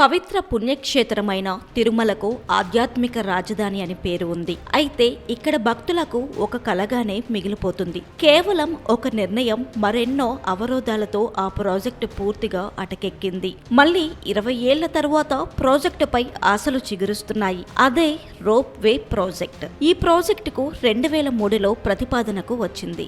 పవిత్ర పుణ్యక్షేత్రమైన తిరుమలకు ఆధ్యాత్మిక రాజధాని అని పేరు ఉంది. అయితే ఇక్కడ భక్తులకు ఒక కలగానే మిగిలిపోతుంది. కేవలం ఒక నిర్ణయం మరెన్నో అవరోధాలతో ఆ ప్రాజెక్టు పూర్తిగా అటకెక్కింది. మళ్ళీ 20 ఏళ్ల తరువాత ప్రాజెక్టుపై ఆశలు చిగురుస్తున్నాయి. అదే రోప్ వే ప్రాజెక్ట్. ఈ ప్రాజెక్టుకు 2003లో ప్రతిపాదనకు వచ్చింది.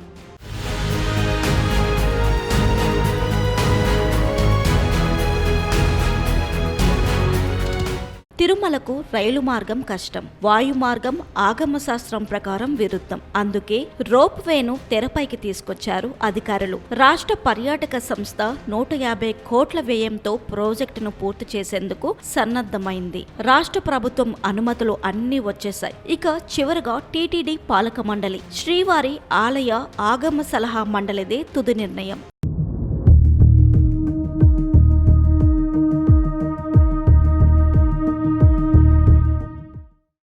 తిరుమలకు రైలు మార్గం కష్టం, వాయు మార్గం ఆగమ శాస్త్రం ప్రకారం విరుద్ధం. అందుకే రోప్ వేను తెరపైకి తీసుకొచ్చారు అధికారులు. రాష్ట్ర పర్యాటక సంస్థ 150 కోట్ల వ్యయంతో ప్రాజెక్టును పూర్తి చేసేందుకు సన్నద్ధమైంది. రాష్ట్ర ప్రభుత్వం అనుమతులు అన్నీ వచ్చేశాయి. ఇక చివరగా టీటీడీ పాలక మండలి, శ్రీవారి ఆలయ ఆగమ సలహా మండలిదే తుది నిర్ణయం.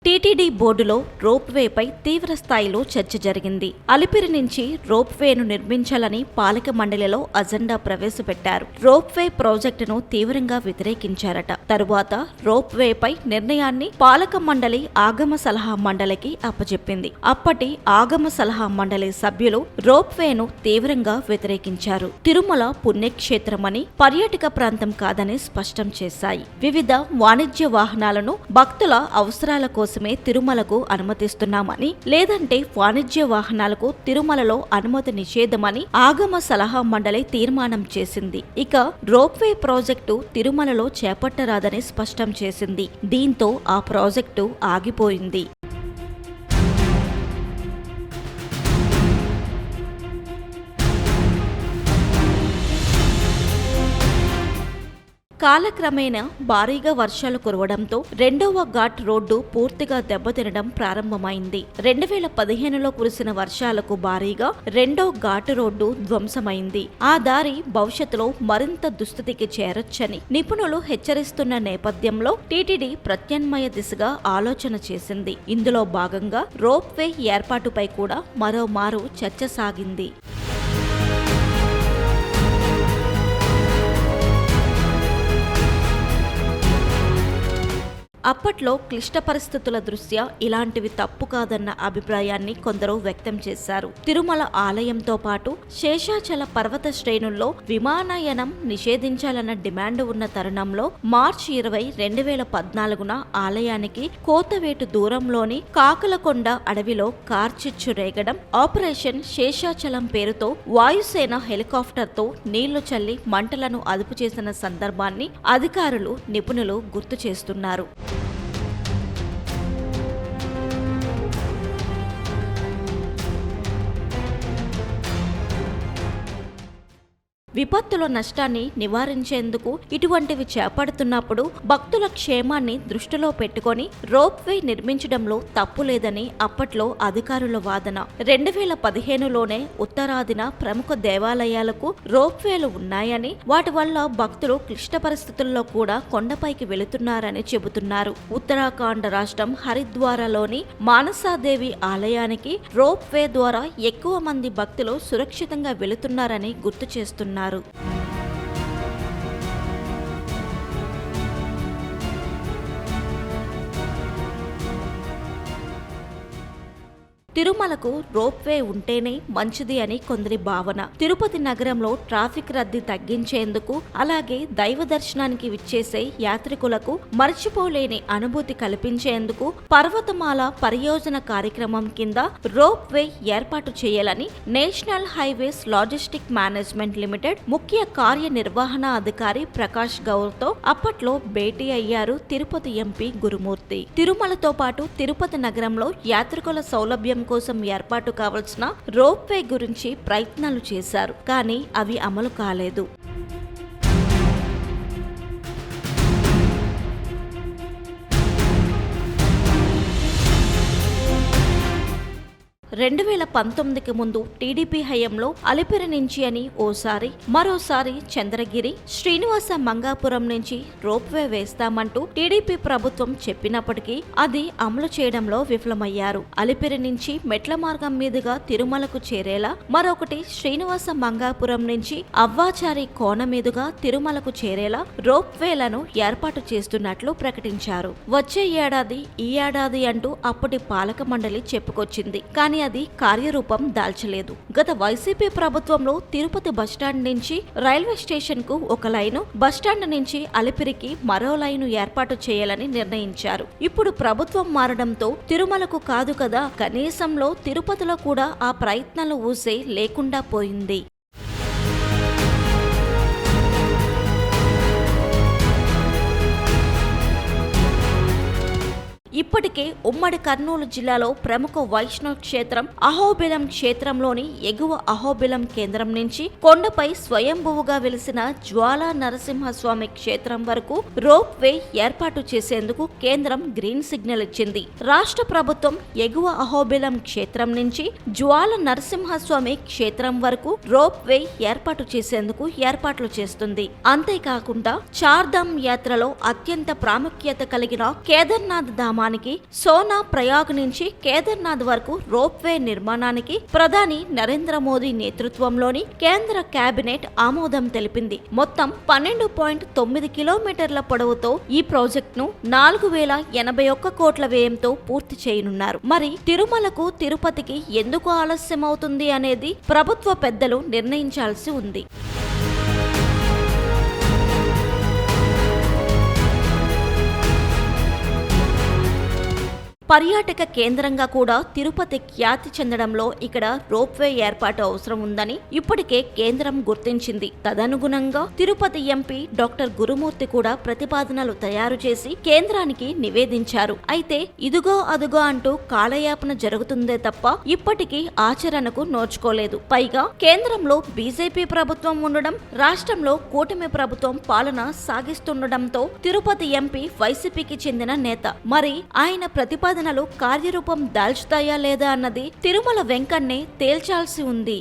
టీటీడీ బోర్డులో రోప్ వేపై తీవ్ర స్థాయిలో చర్చ జరిగింది. అలిపిరి నుంచి రోప్ వేను నిర్మించాలని పాలక మండలిలో అజెండా ప్రవేశపెట్టారు. రోప్ వే ప్రాజెక్టును తీవ్రంగా వ్యతిరేకించారట. తరువాత రోప్ వేపై నిర్ణయాన్ని పాలక మండలి ఆగమ సలహా మండలికి అప్పచెప్పింది. అప్పటి ఆగమ సలహా మండలి సభ్యులు రోప్ వేను తీవ్రంగా వ్యతిరేకించారు. తిరుమల పుణ్యక్షేత్రమని, పర్యాటక ప్రాంతం కాదని స్పష్టం చేశాయి. వివిధ వాణిజ్య వాహనాలను భక్తుల అవసరాల కోసమే తిరుమలకు అనుమతిస్తున్నామని, లేదంటే వాణిజ్య వాహనాలకు తిరుమలలో అనుమతి నిషేధమని ఆగమ సలహా మండలి తీర్మానం చేసింది. ఇక రోప్వే ప్రాజెక్టు తిరుమలలో చేపట్టరాదని స్పష్టం చేసింది. దీంతో ఆ ప్రాజెక్టు ఆగిపోయింది. కాలక్రమేణా భారీగా వర్షాలు కురవడంతో రెండవ ఘాట్ రోడ్డు పూర్తిగా దెబ్బతినడం ప్రారంభమైంది. 2015లో కురిసిన వర్షాలకు భారీగా రెండో ఘాటు రోడ్డు ధ్వంసమైంది. ఆ దారి భవిష్యత్తులో మరింత దుస్థితికి చేరొచ్చని నిపుణులు హెచ్చరిస్తున్న నేపథ్యంలో టీటీడీ ప్రత్యామ్నాయ దిశగా ఆలోచన చేసింది. ఇందులో భాగంగా రోప్ వే ఏర్పాటుపై కూడా మరోమారు చర్చ సాగింది. అప్పట్లో క్లిష్ట పరిస్థితుల దృష్ట్యా ఇలాంటివి తప్పు కాదన్న అభిప్రాయాన్ని కొందరు వ్యక్తం చేశారు. తిరుమల ఆలయంతో పాటు శేషాచల పర్వత శ్రేణుల్లో విమానయానం నిషేధించాలన్న డిమాండ్ ఉన్న తరుణంలో మార్చి 20, 2014న ఆలయానికి కోతవేటు దూరంలోని కాకలకొండ అడవిలో కార్చిచ్చు రేగడం, ఆపరేషన్ శేషాచలం పేరుతో వాయుసేన హెలికాప్టర్తో నీళ్లు చల్లి మంటలను అదుపు చేసిన సందర్భాన్ని అధికారులు, నిపుణులు గుర్తు చేస్తున్నారు. విపత్తుల నష్టాన్ని నివారించేందుకు ఇటువంటివి చేపడుతున్నప్పుడు భక్తుల క్షేమాన్ని దృష్టిలో పెట్టుకొని రోప్ వే నిర్మించడంలో తప్పు లేదని అప్పట్లో అధికారుల వాదన. 2015లోనే ఉత్తరాదిన ప్రముఖ దేవాలయాలకు రోప్ వేలు ఉన్నాయని, వాటి వల్ల భక్తులు క్లిష్ట పరిస్థితుల్లో కూడా కొండపైకి వెళుతున్నారని చెబుతున్నారు. ఉత్తరాఖండ్ రాష్ట్రం హరిద్వారలోని మానసాదేవి ఆలయానికి రోప్ వే ద్వారా ఎక్కువ మంది భక్తులు సురక్షితంగా వెళుతున్నారని గుర్తు చేస్తున్నారు. తిరుమలకు రోప్ వే ఉంటేనే మంచిది అని కొందరి భావన. తిరుపతి నగరంలో ట్రాఫిక్ రద్దీ తగ్గించేందుకు, అలాగే దైవ దర్శనానికి విచ్చేసే యాత్రికులకు మర్చిపోలేని అనుభూతి కల్పించేందుకు పర్వతమాల పరియోజన కార్యక్రమం కింద రోప్ వే ఏర్పాటు చేయాలని national highways logistic management limited ముఖ్య కార్యనిర్వహణ అధికారి ప్రకాష్ గౌర్తో అప్పట్లో భేటీ అయ్యారు తిరుపతి ఎంపీ గురుమూర్తి. తిరుమలతో పాటు తిరుపతి నగరంలో యాత్రికుల సౌలభ్యం కోసం ఏర్పాటు కావాల్సిన రోప్ వే గురించి ప్రయత్నాలు చేశారు. కానీ అవి అమలు కాలేదు. 2019కి ముందు టీడీపీ హయాంలో అలిపిరి నుంచి అని ఓసారి, మరోసారి చంద్రగిరి, శ్రీనివాస మంగాపురం నుంచి రోప్వే వేస్తామంటూ టీడీపీ ప్రభుత్వం చెప్పినప్పటికీ అది అమలు చేయడంలో విఫలమయ్యారు. అలిపిరి నుంచి మెట్ల మార్గం మీదుగా తిరుమలకు చేరేలా, మరొకటి శ్రీనివాస మంగాపురం నుంచి అవ్వాచారి కోన మీదుగా తిరుమలకు చేరేలా రోప్వేలను ఏర్పాటు చేస్తున్నట్లు ప్రకటించారు. వచ్చే ఏడాది, ఈ ఏడాది అంటూ అప్పటి పాలక మండలి చెప్పుకొచ్చింది. కానీ అది కార్యరూపం దాల్చలేదు. గత వైసీపీ ప్రభుత్వంలో తిరుపతి బస్టాండ్ నుంచి రైల్వే స్టేషన్ కు ఒక లైను, బస్టాండ్ నుంచి అలిపిరికి మరో లైను ఏర్పాటు చేయాలని నిర్ణయించారు. ఇప్పుడు ప్రభుత్వం మారడంతో తిరుమలకు కాదు కదా, కనీసంలో తిరుపతిలో కూడా ఆ ప్రయత్నాలు ఊసే లేకుండా పోయింది. ఇప్పటికే ఉమ్మడి కర్నూలు జిల్లాలో ప్రముఖ వైష్ణవ క్షేత్రం అహోబిలం క్షేత్రంలోని ఎగువ అహోబిలం కేంద్రం నుంచి కొండపై స్వయంభువుగా వెలిసిన జ్వాలా నరసింహస్వామి క్షేత్రం వరకు రోప్ వే ఏర్పాటు చేసేందుకు కేంద్రం గ్రీన్ సిగ్నల్ ఇచ్చింది. రాష్ట్ర ప్రభుత్వం ఎగువ అహోబిలం క్షేత్రం నుంచి జ్వాల నరసింహస్వామి క్షేత్రం వరకు రోప్ వే ఏర్పాటు చేసేందుకు ఏర్పాట్లు చేస్తుంది. అంతేకాకుండా చార్ధామ్ యాత్రలో అత్యంత ప్రాముఖ్యత కలిగిన కేదార్నాథ్ ధామానికి సోనా ప్రయాగ్ నుంచి కేదార్నాథ్ వరకు రోప్వే నిర్మాణానికి ప్రధాని నరేంద్ర మోదీ నేతృత్వంలోని కేంద్ర కేబినెట్ ఆమోదం తెలిపింది. మొత్తం 12.9 కిలోమీటర్ల పొడవుతో ఈ ప్రాజెక్టును 4081 కోట్ల వ్యయంతో పూర్తి చేయనున్నారు. మరి తిరుమలకు, తిరుపతికి ఎందుకు ఆలస్యం అవుతుంది అనేది ప్రభుత్వ పెద్దలు నిర్ణయించాల్సి ఉంది. పర్యాటక కేంద్రంగా కూడా తిరుపతి ఖ్యాతి చెందడంలో ఇక్కడ రోప్వే ఏర్పాటు అవసరం ఉందని ఇప్పటికే కేంద్రం గుర్తించింది. తదనుగుణంగా తిరుపతి ఎంపీ డాక్టర్ గురుమూర్తి కూడా ప్రతిపాదనలు తయారు చేసి కేంద్రానికి నివేదించారు. అయితే ఇదిగో అదుగో అంటూ కాలయాపన జరుగుతుందే తప్ప ఇప్పటికీ ఆచరణకు నోచుకోలేదు. పైగా కేంద్రంలో బీజేపీ ప్రభుత్వం ఉండడం, రాష్ట్రంలో కూటమి ప్రభుత్వం పాలన సాగిస్తుండటంతో తిరుపతి ఎంపీ వైసీపీకి చెందిన నేత. మరి ఆయన ప్రతిపాదనలు కార్యరూపం దాల్చుతాయా లేదా అన్నది తిరుమల వెంకన్నే తేల్చాల్సి ఉంది.